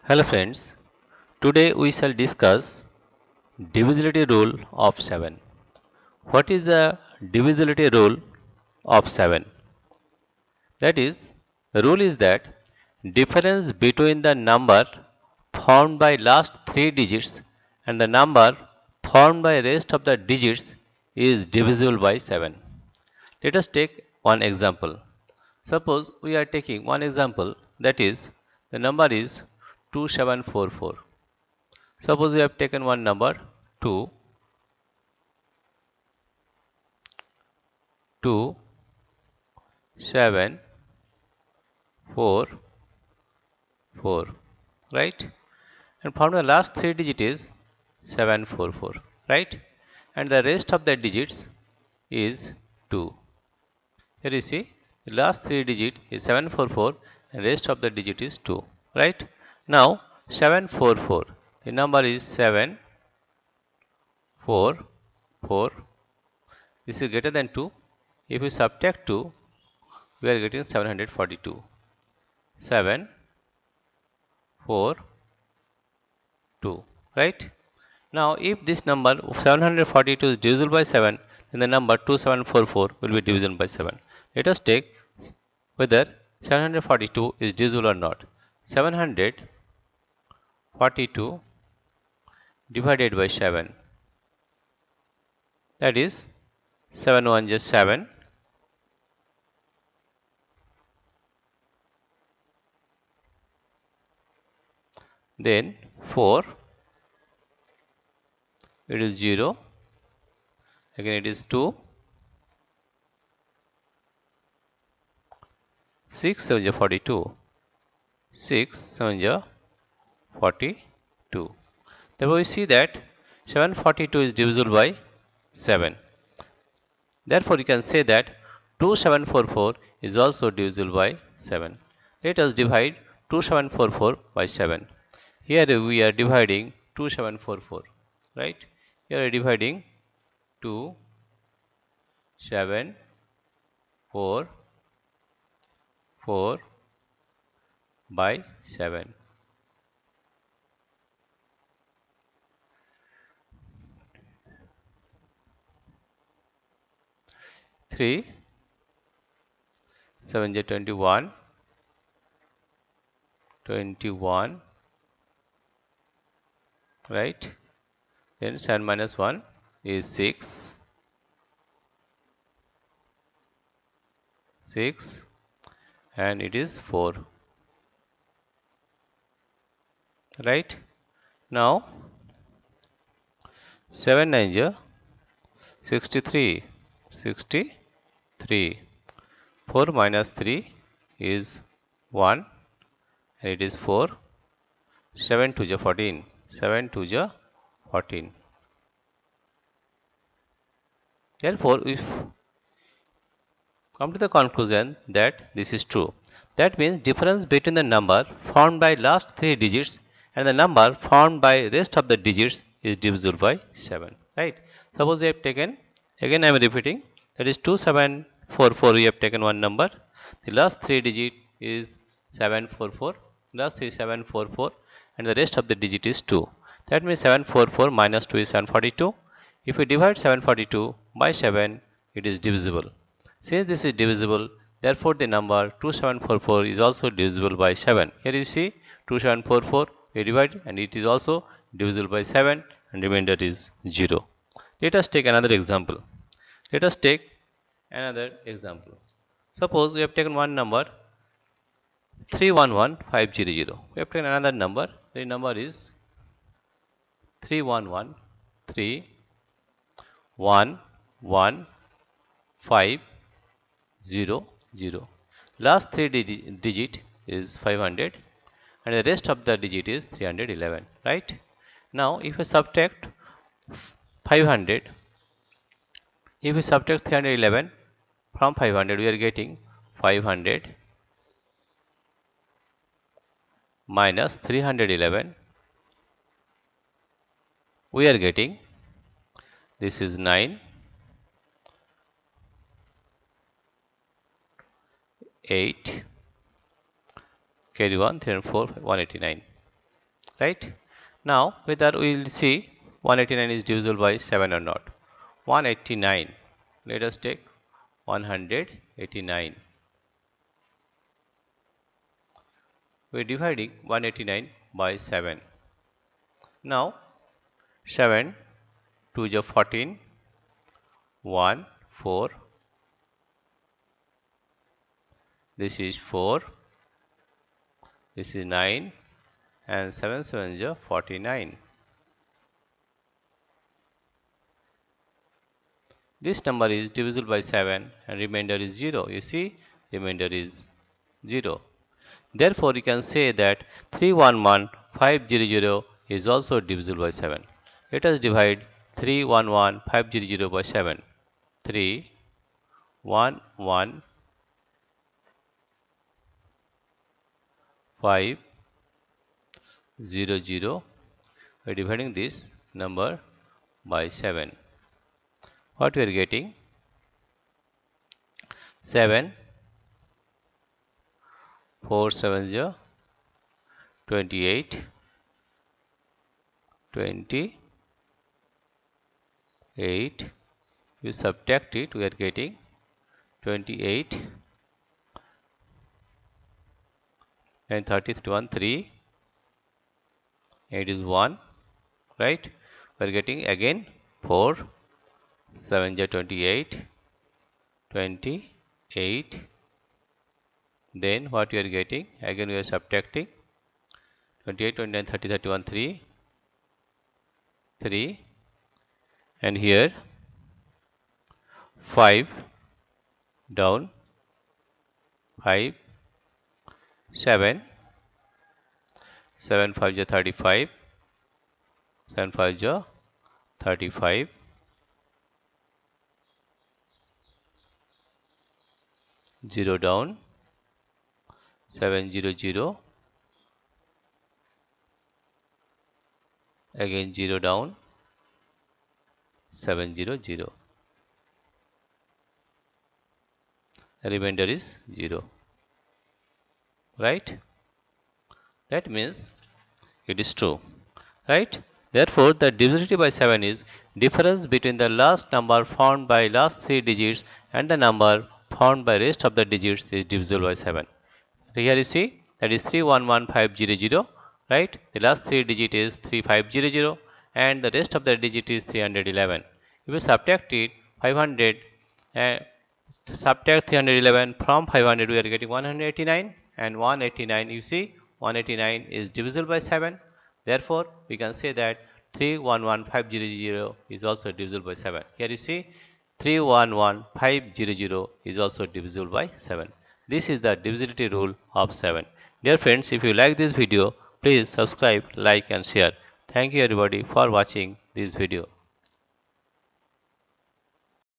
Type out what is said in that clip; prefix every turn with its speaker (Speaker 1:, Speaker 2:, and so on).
Speaker 1: Hello friends, today we shall discuss divisibility rule of 7. What is the divisibility rule of 7? That is, the rule is that difference between the number formed by last 3 digits and the number formed by rest of the digits is divisible by 7. Let us take one example. Suppose we are taking one example, that is the number is 2744. Suppose we have taken one number 2, 2, 7, 4, 4, right? And from the last 3 digits is 744, right? And the rest of the digits is 2. Here you see the last 3 digit is 744 and rest of the digit is 2, right? Now 744, the number is 7, 4, 4. This is greater than 2. If we subtract 2, we are getting 742. 7, 4, 2, right? Now, if this number 742 is divisible by 7, then the number 2744 will be divisible by 7. Let us take whether 742 is divisible or not. 742 divided by 7, that is 7 1 just 7, then 4, it is 0, again it is 2, 6 7 is 42, 6 7 is 42. Therefore, we see that 742 is divisible by 7. Therefore, you can say that 2744 is also divisible by 7. Let us divide 2744 by 7. Here we are dividing 2744, right? Here we are dividing 2, 7, 4, 4 by 7. 3, 7 is 21, 21, right? Then 7 minus 1 is 6, 6, and it is 4, right? Now 7 9 is 63, 63. 4 minus 3 is 1 and it is 4. 7 2 is 14, 7 2 is 14. Therefore, we come to the conclusion that this is true. That means difference between the number formed by last 3 digits and the number formed by rest of the digits is divisible by 7, right? Suppose we have taken, again I am repeating, that is 2744, we have taken one number. The last 3 digit is 744, last 3 744 and the rest of the digit is 2. That means 744 minus 2 is 742. If we divide 742 by 7, it is divisible. Since this is divisible, therefore the number 2744 is also divisible by 7. Here you see 2744 we divide and it is also divisible by 7 and remainder is 0. Let us take another example. Let us take another example. Suppose we have taken one number 311500. We have taken another number. The number is 3113115000. Last 3 digit is 500 and the rest of the digit is 311, right? Now if we subtract 500, if we subtract 311 from 500, we are getting 500 minus 311, we are getting, this is 9, 8, carry 1, 3 and 4, 189. right? Now whether we will see 189 is divisible by 7 or not. 189, let us take 189. We are dividing 189 by 7. Now 7 2 is 14, 1 4, this is 4, this is 9, and 7 7 is 49. This number is divisible by 7 and remainder is 0. You see, remainder is 0. Therefore, you can say that 311500 is also divisible by 7. Let us divide 311500 by 7. 311500 we are dividing this number by 7. What we are getting? 7 4 7 28, 28. You subtract it, we are getting 28 and 30 1 3, 8 is 1, right? We are getting again 4 7 28, 28. Then what we are getting? Again we are subtracting 28 29 30 31 3, 3, and here 5 down, 5, 7, 7 5 35, 7 5 35, 0 down, 7 0 0, again 0 down, 7 0 0. Remainder is 0, right? That means it is true, right? Therefore, the divisibility by 7 is difference between the last number found by last 3 digits and the number found by rest of the digits is divisible by 7. Here you see that is 311500, right? The last 3 digit is 3500 and the rest of the digit is 311. If you subtract it 500 and subtract 311 from 500, we are getting 189, and 189, you see 189 is divisible by 7. Therefore, we can say that 311500 is also divisible by 7. Here you see 311500 is also divisible by 7. This is the divisibility rule of 7. Dear friends, if you like this video, please subscribe, like and share. Thank you everybody for watching this video.